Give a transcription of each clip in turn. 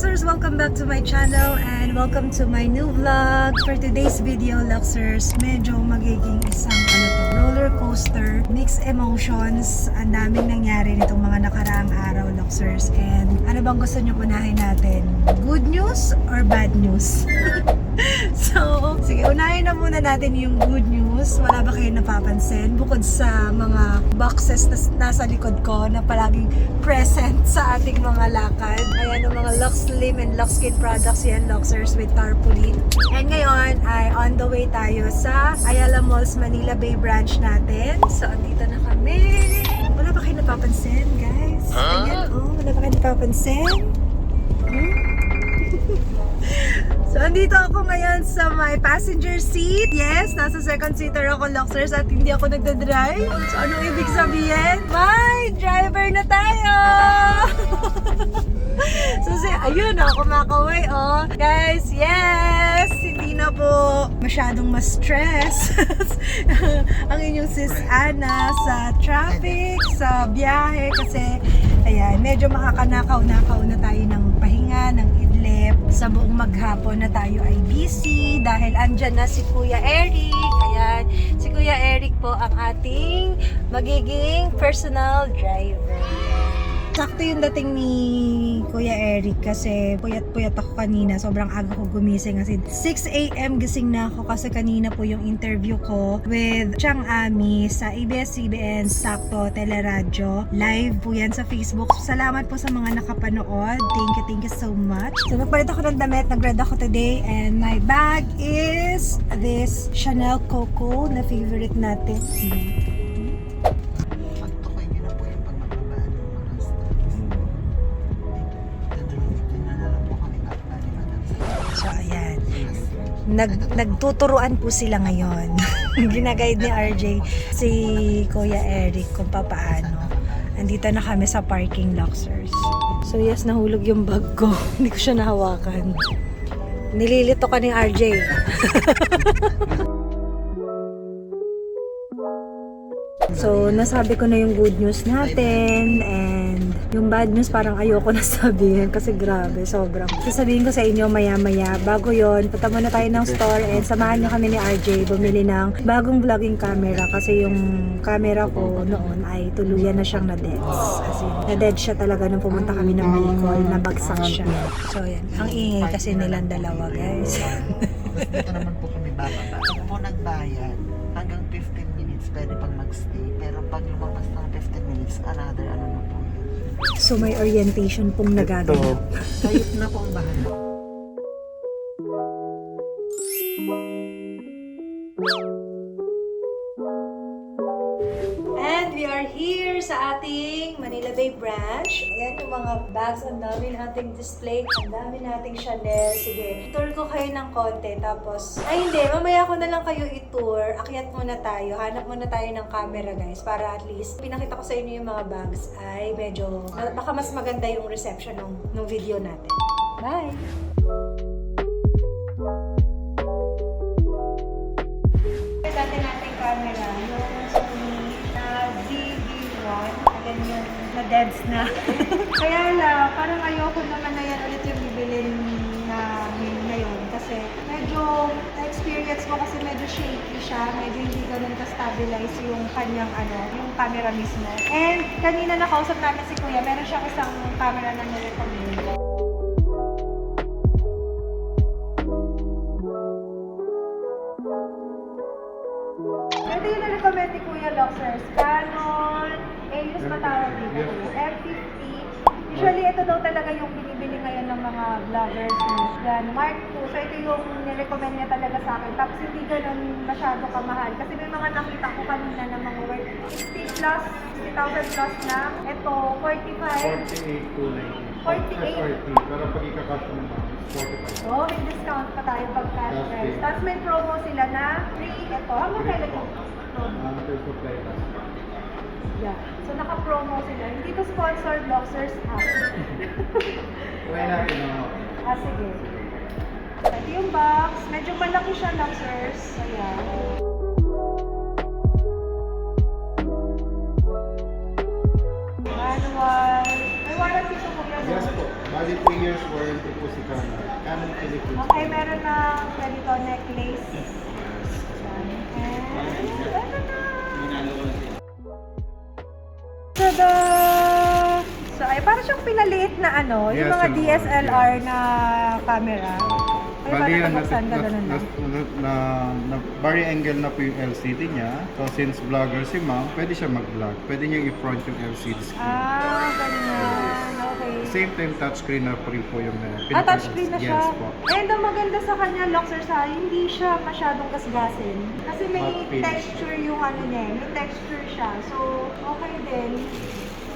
Luxers! Welcome back to my channel and welcome to my new vlog. For today's video, Luxers, medyo magiging isang roller coaster, mixed emotions. Ang daming nangyari nitong mga nakaraang araw, Luxers. And ano bang gusto nyo unahin natin? Good news or bad news? So, sige, unahin na muna natin yung good news. Wala ba kayo napapansin? Bukod sa mga boxes na nasa likod ko na palaging present sa ating mga lakad. Ayan yung mga Lux Slim and Lux Skin products yan, Luxers with tarpaulin. And ngayon ay on the way tayo sa Ayala Malls Manila Bay branch natin. So, andito na kami. Wala ba kayo napapansin, guys? Ayan, oh, wala ba kayo napapansin? So, andito ako ngayon sa my passenger seat. Yes, nasa second seater ako, Luxers, at hindi ako nagdadrive. So, anong ibig sabihin? May driver na tayo! So, ayun, kumakaway, oh. Guys, yes! Hindi na po masyadong ma-stress ang inyong sis Ana sa traffic, sa biyahe, kasi, ayan, medyo makakanakaw-nakaw na tayo ng pahinga, ng idlip. Sa buong maghapon na tayo ay busy dahil andyan na si Kuya Eric. Ayan, si Kuya Eric po ang ating magiging personal driver. Sakto yung dating ni Kuya Eric kasi puyat-puyat ako kanina. Sobrang aga ko gumising kasi 6 AM gising na ako kasi kanina po yung interview ko with Chang Ami sa ABS-CBN Sakto Teleradyo. Live po yan sa Facebook. Salamat po sa mga nakapanood. Thank you so much. So nagpalit ako ng damit. Nag-red ako today and my bag is this Chanel Coco na favorite natin. So, ayan. Nagtuturuan po sila ngayon. Ginaguide ni RJ si Kuya Eric kung papaano. Andito na kami sa parking, Luxers. So, yes, nahulog yung bag ko. Hindi ko siya nahawakan. Nililito ka ni RJ. So, nasabi ko na yung good news natin and yung bad news parang ayoko na sabihin kasi grabe, sobrang. Sasabihin ko sa inyo maya-maya. Bago yon, punta muna tayo ng store and samahan nyo kami ni RJ bumili ng bagong vlogging camera kasi yung camera ko noon ay tuluyan na siyang na-deads. As in, na-dead siya talaga nung pumunta kami ng Bicol, nabagsak siya. So, yan. Ang ingay kasi nilang dalawa, guys. Dito naman po kami bababa. Pag po nagbayad, hanggang 15 minutes pwede pang magstay. Pero pag lumabas ng 15 minutes, another ano na po yun. So may orientation pong nagaganap. Kayo na po ang bahala. And we are here sa ating Manila Bay branch. Ayan yung mga bags. Ang dami nating display. Ang dami nating Chanel. Sige, tour ko kayo ng konti. Tapos, ay hindi, mamaya ko na lang kayo i-tour. Akyat muna tayo. Hanap muna tayo ng camera, guys. Para at least, pinakita ko sa inyo yung mga bags. Ay, medyo, baka mas maganda yung reception ng video natin. Bye! Dati nating camera, yung Sony ZV-1, ayan yun, na-deads na. Kaya lang, parang ayoko naman na yan ulit yung bibilin namin ngayon kasi medyo na-experience ko kasi medyo shaky siya, medyo hindi ganun ka-stabilize yung kanyang yung camera mismo. And kanina nakausap namin si Kuya, meron siyang isang camera na nirecommend. Ito yung na-recommend ni Kuya Luxers, Canon, AEOS matawag dito, F50. Usually, ito daw talaga yung binibili ngayon ng mga vloggers. Yan, Mark II. So, ito yung nirecommend niya talaga sa akin. Tapos, hindi ganun masyado kamahal. Kasi may mga nakita ko kanina na mga worth 60 plus, 60,000 plus na. Ito, 45. 48,290. 48. Pero pag ika-cash mo naman, 45. Oh, may discount pa tayo pag cash price. Tapos may promo sila na free ito. Hanggang kailan yung promo? Until supply last. Yeah. So, naka-promo sila. Hindi to sponsored, Luxers app. Try natin naman. Sige. Ito yung box. Medyo malaki siya, Luxers. Ayan. Manual. May warranty sa kuya. Yes po. Bali 3 years warranty po si Canon. Canon Philippines. Okay, meron na ganito necklace. And, ano na? Tada! So, ay, parang siyang pinaliit na ano, yung Yes, mga ano, DSLR yes. na camera. Ay, Bali parang yan, nabuksan, gano'n lang. na vari angle na po yung LCD niya. So since vlogger si ma'am, pwede siya mag-vlog. Pwede niya i-front yung LCD screen. Ah, ganyan. Okay. Same time touchscreen na po rin po yung Touchscreen na siya. Yes po. And ang maganda sa kanya, Luxor, sa hindi siya masyadong kasgasin. Kasi may Matte finish. texture yung ano niya, may texture siya. So, okay din.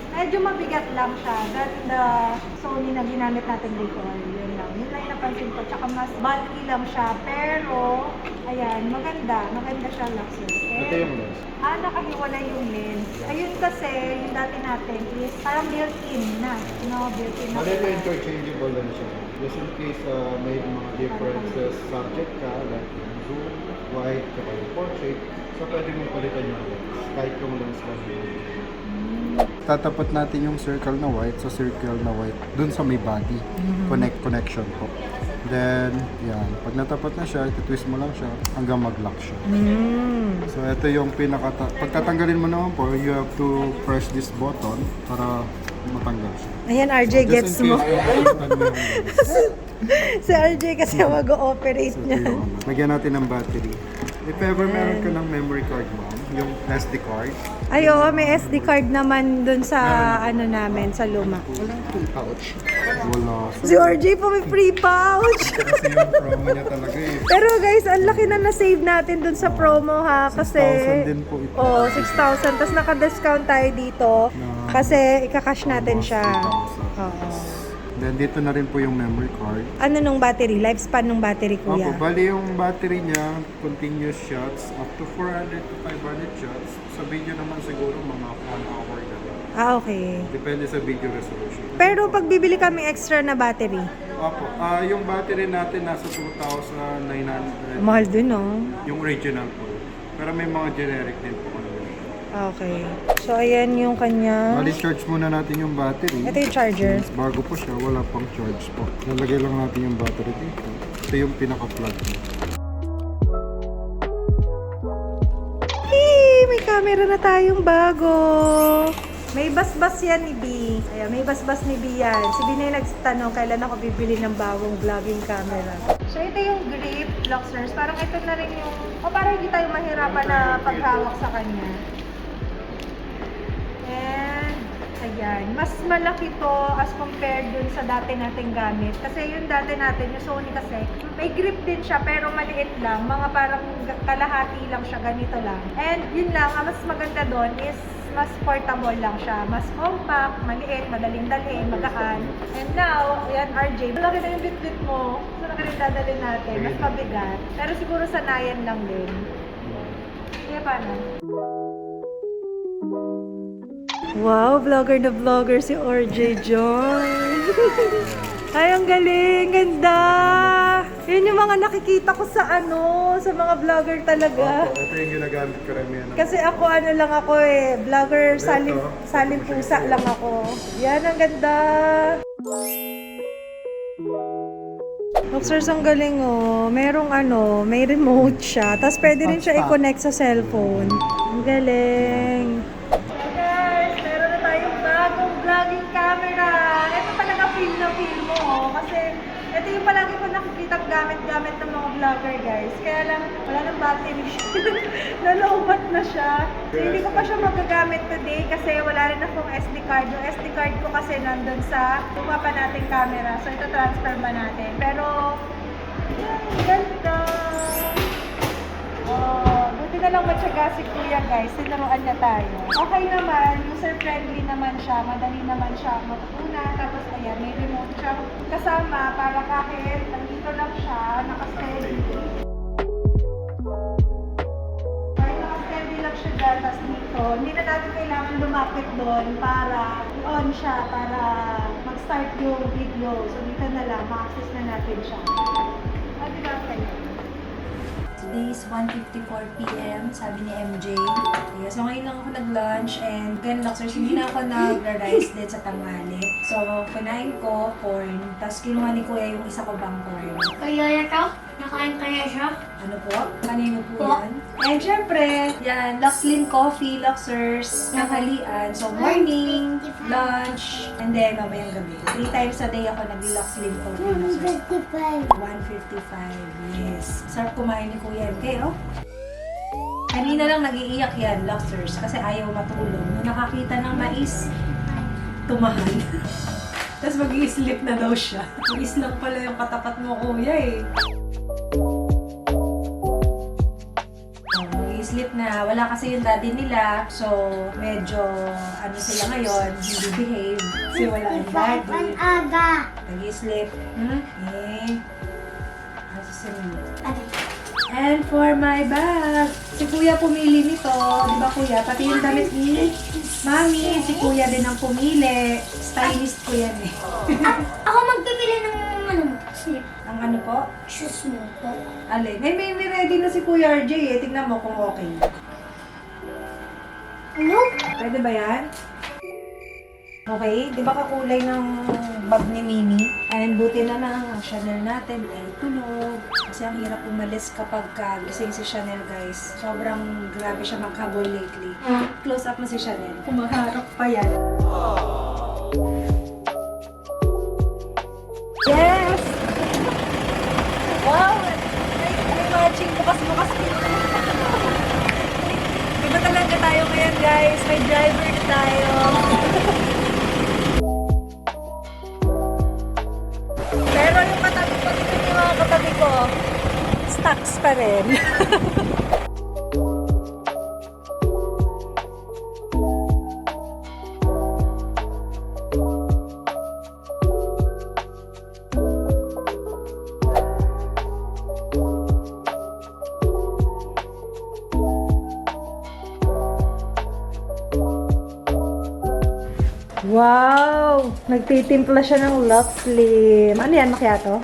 Medyo mabigat lang siya than the Sony na ginamit natin before. Yun lang. Yun lang yung napansin ko. Tsaka mas bulky lang siya. Pero, ayan, maganda. Maganda siya, Luxor. Ito yung lens. Nakahiwalay yung lens. Ayun kasi, yung dati natin is parang built-in na. No, built-in na. Bali ito interchangeable na siya. Just in case may mga differences subject ka, like yung zoom, wide, kaya yung portrait, so pwede mong palitan yung lens. Kahit yung lens lang yun. Tatapat natin yung circle na white sa circle na white dun sa may body. Connection po. Then, yan. Pag natapat na siya, ititwist mo lang siya hanggang mag-lock siya. So, ito yung pagtatanggalin mo naman po, you have to press this button para matanggal siya. Ayan, RJ Just gets in mo. case, makalimutan mo yung lens. Si RJ kasi mag-ooperate So, niya. ito yung lagyan natin ng battery. If ever meron ka ng memory card mo, yung SD card, Ay, oo, may SD card naman dun sa ano namin, sa luma. walang full pouch. Wala. Si RJ po may free pouch. Kasi yung promo niya talaga eh. Pero guys, ang laki na na-save natin dun sa promo ha. Kasi, 6,000 din po ito. oh, 6,000. Tapos naka-discount tayo dito. Na- Kasi ikakash natin Almost siya. 3,000. Oo. Then dito na rin po yung memory card. Ano nung battery? Lifespan nung battery, Opo, kuya? bali yung battery niya, continuous shots, up to 400 to 500 shots. Sa video naman siguro mga 1 hour na lang. Okay. Depende sa video resolution. Pero pag bibili kami extra na battery, Opo, yung battery natin nasa 2,900. mahal din, no? Yung original po. Pero may mga generic din po. Okay. So, ayan yung kanya. Bali, charge muna natin yung battery. Ito yung charger. Bago po siya, wala pang charge po. Nalagay lang natin yung battery dito. Ito yung pinaka-plug niya. May camera na tayong bago. May basbas yan ni B. Ayan, may basbas ni B yan. Si B na yung nagtanong kailan ako bibili ng bagong vlogging camera. So, ito yung grip, Luxors. Parang ito na rin yung... O, parang hindi tayo mahirapan na paghawak sa kanya. And, ayan. Mas malaki to as compared dun sa dati nating gamit. Kasi yung dati natin, yung Sony kasi, may grip din siya pero maliit lang. Mga parang kalahati lang siya, ganito lang. And yun lang, ang mas maganda doon is mas portable lang siya. Mas compact, maliit, madaling dalhin, magaan. And now, ayan RJ, malaki na yung bit-bit mo. Saan ka rin dadalhin natin? Mas mabigat. Pero siguro sanayan lang din. Kaya paano? Wow, vlogger na vlogger si RJ John. Ay, ang galing, ganda. Yun yung mga nakikita ko sa sa mga vlogger talaga. Opo, ito yung ginagamit ko rin yan. Kasi ako lang ako vlogger, salim pusa lang ako. Yan, ang ganda. Luxors, ang galing Merong may remote siya. Tapos pwede rin siya i-connect sa cellphone. Ang galing. Guys, meron na tayong bagong vlogging camera. Ito talaga feel na feel mo kasi ito yung palagi ko nakikita gamit-gamit ng mga vlogger, guys. Kaya lang, wala nang battery siya. Nalobat na siya. So, hindi ko pa siya magagamit today kasi wala rin akong SD card. Yung SD card ko kasi nandun sa luma pa nating camera. So, ito transfer ba natin. Pero, yan, ganda. Oh, buti na lang matyaga si Kuya, guys. Sinaruan niya tayo. Okay naman, user-friendly naman siya. Madali naman siya matutunan. Tapos, ayan, may remote siya kasama para kahit nandito lang siya, nakasteady. Kahit nakasteady lang siya dyan, tapos dito, hindi na natin kailangan lumapit doon para on siya, para mag-start yung video. So, dito na lang, ma-access na natin siya. Di ba kayo? This 1:54 p.m. sabi ni MJ. Yeah, so ngayon lang ako nag-lunch and again, Luxers, hindi na ako nag-rice din sa tanghali. So, kunain ko corn, tapos kinuha ni Kuya yung isa ko bang corn. Kaya ito? Nakain kaya siya? Ano po? Kanino po yan? And syempre, yan, Luxlin Coffee, Luxers, tanghalian. So, morning, lunch, and then mamayang gabi. 3 times a day ako nag-Luxlin Coffee, Luxers. 155, yes. Sarap kumain ni Kuya MK, oh. Kanina lang nag-iiyak yan, Luxers, kasi ayaw matulog. Nung nakakita ng mais, tumahan. Tapos mag-i-sleep na daw siya. Mais lang pala yung katapat mo, Kuya, eh. Mag-i-sleep na. Wala kasi yung daddy nila. So, medyo, ano sila ngayon, hindi behave. Kasi wala yung daddy. Ang aga. Nag-i-sleep. Eh. Ano susunod? Ano? And for my bag, si Kuya pumili nito. Di ba Kuya? Pati yung damit ni Mami, si Kuya din ang pumili. Stylist ko yan eh. Ako magpipili ng ano mo? Slip. Ang ano po? Shoes mo po. Alin? May ready na si Kuya RJ eh. Tingnan mo kung okay. Ano? Pwede ba yan? Okay? Di ba kakulay ng bag ni Mimi? And buti na lang ang Chanel natin ay tulog. Kasi ang hirap umalis kapag gising si Chanel, guys. Sobrang grabe siya maghabol lately. Close up mo si Chanel. Kumaharap pa yan. Yes! Wow! Ay matching. Bukas-bukas pinto. Iba talaga tayo ngayon, guys. May driver na tayo. Pero yung katabi ko dito, yung mga katabi ko, stocks pa rin. Wow! Nagtitimpla siya ng Luxlim. Ano yan, macchiato?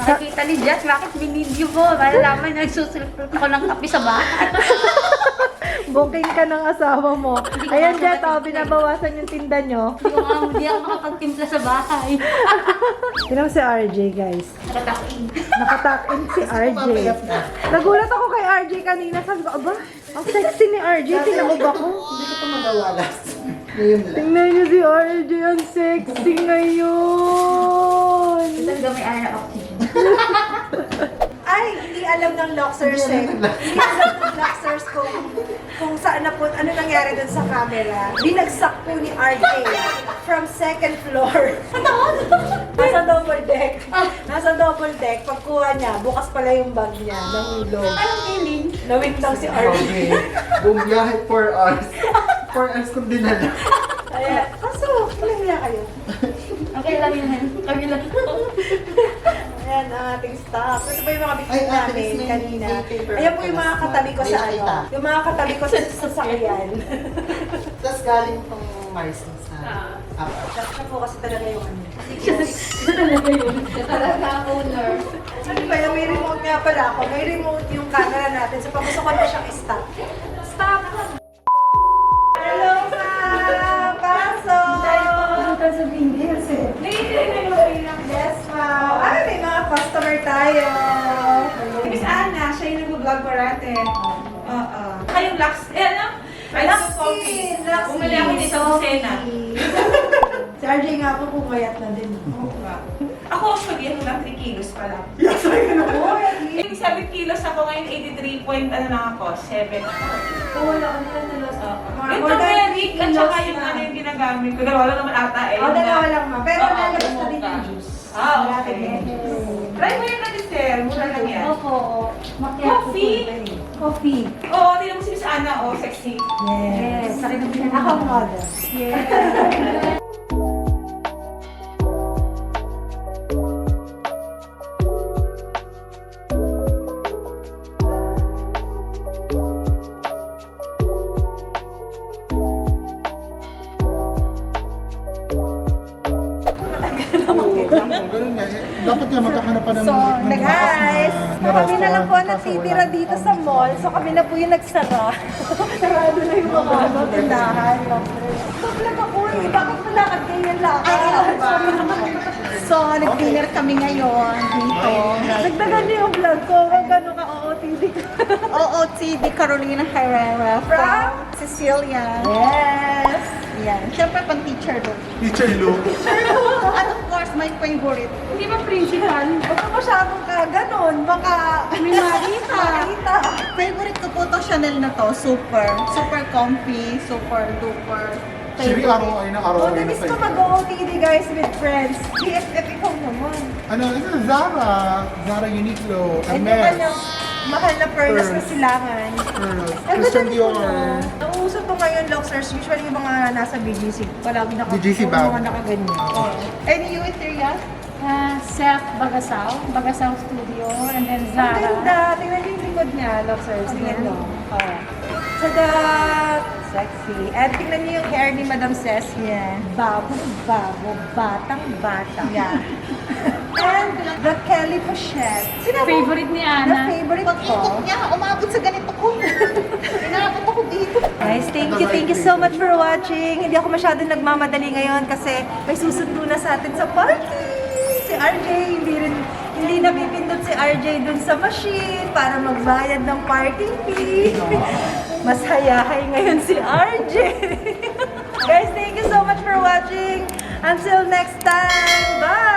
Nakikita ni Jess, bakit binidyo mo? Malalaman na nagsusulit ko ng kape sa bahay. Booking ka ng asawa mo. Ayan, Jet, oh, binabawasan yung tinda nyo. Hindi ako makapagtimpla sa bahay. Tignan mo si RJ, guys. Nakatakin. Nakatakin si RJ. Nagulat ako kay RJ kanina. Sabi ko, aba, ang sexy ni RJ. Tinamog ako. Hindi ko ito magawalas. Ngayon lang. Tingnan niyo si RJ. Ang sexy ngayon. Talaga may air oxygen. Ay, hindi alam ng Luxers eh. Hindi alam ng Luxers kung saan na po, ano nangyari dun sa camera. Binagsak po ni RJ from second floor. Nasa double deck. Nasa double deck. Pagkuha niya, bukas pala yung bag niya. Nahulog. Anong feeling? Nawit lang si RJ. Okay. Bumiyahe 4 hours. 4 hours kung dinala. Kaya, kaso, kailangan kayo. Okay lang yun. Kami lang. Ayan ang ating staff. Ito ba yung mga Ay, bitbit ate, namin may kanina? paper Ayan po yung mga plus katabi ko sa one. ano. Yung mga katabi ko sa sasakyan. Tapos galing tong Marcy sa Apa. Siya po kasi talaga yung ano. Talaga yun. Talaga owner. Ano ba yung may remote nga pala ako? May remote yung camera natin. So pag gusto ko na siyang stop. Stop! Hello, ma'am! Pasok! Punta sa Bingils eh. Yes, ma'am. Ay, may mga customer tayo. Miss Anna, siya yung nag-vlog parate. Oo. Kayong Lux, ano? Luxy! Bumili ako dito sa Kusena. Si RJ nga po pumayat na din. Ako actually, ano lang, 3 kilos pa lang. Yes, ay ano po. Yung 7 kilos ako ngayon, 83 point, ano lang ako, 7 ako. Wala ka nila na loss. Yung turmeric at saka yung ano yung ginagamit ko, dalawa lang naman ata eh. Oh, dalawa lang ma. Pero Oo, lalabas na din bumoka. yung juice. Ah, Malaki okay. din yung juice. Try mo yung na-dessert, mura lang yan. Opo. Macchiato Coffee? po. Coffee. Oo, tingnan mo si Miss Anna, oh, sexy. Yes. Sa rin ang Ako ang model. Yes. Matagal na makita. Ganun nga. Dapat nga magkakahanap pa ng So, ng guys, na kami na lang po restaurant. Kaso natitira wala. dito sa mall. So, kami na po yung nagsara. Sarado na yung mga tindahan. So, vlog ako eh. Bakit malakad kayo yung lakad? So, nag-dinner kami ngayon dito. Nagdagan niyo yung vlog ko. Kung gano'n ka OOTD ka. OOTD Carolina Herrera From? Cecilia. Yes! Yan. Siyempre, pang teacher doon. Teacher Luke. And of course, my favorite. Hindi ba principal? Baka masyadong ka gano'n. Baka may makita. Favorite ko po to Chanel na to. Super. Super comfy. Super duper. Siri araw ay na araw Oh, ay na namiss ko sa'yo. mag-OOTD guys with friends. BFF ikaw naman. Ano, Zara Uniqlo, Hindi pa Hermes, niyang mahal na pearls na Pearls. silangan. Pearls, Eh, Christian madalas Dior. ko. Nauuso to ngayon, Loxers. Usually yung mga nasa BGC. Palagi BGC yung bag. mga nakaganyan. And you, Etheria? Seth Bagasaw, Bagasaw Studio, and then Ang Zara. ganda. Tingnan niyo yung likod niya, Loxers. Tingnan niyo. Oh. Tada! Sexy. And tingnan niyo yung hair ni Madam Cess. Yeah. Bago, batang-bata. Yeah. And the Kelly Pochette. Sino mo? Favorite ni The Ana. favorite Pag ikot ko. niya, umabot sa ganito ko. Inaabot ako dito. Guys, thank you so much for watching. Hindi ako masyado nagmamadali ngayon kasi may susundo na sa atin sa party. Si RJ, hindi napipindot si RJ dun sa machine para magbayad ng parking fee. Mas hayahay ngayon si RJ. Guys, thank you so much for watching. Until next time, bye!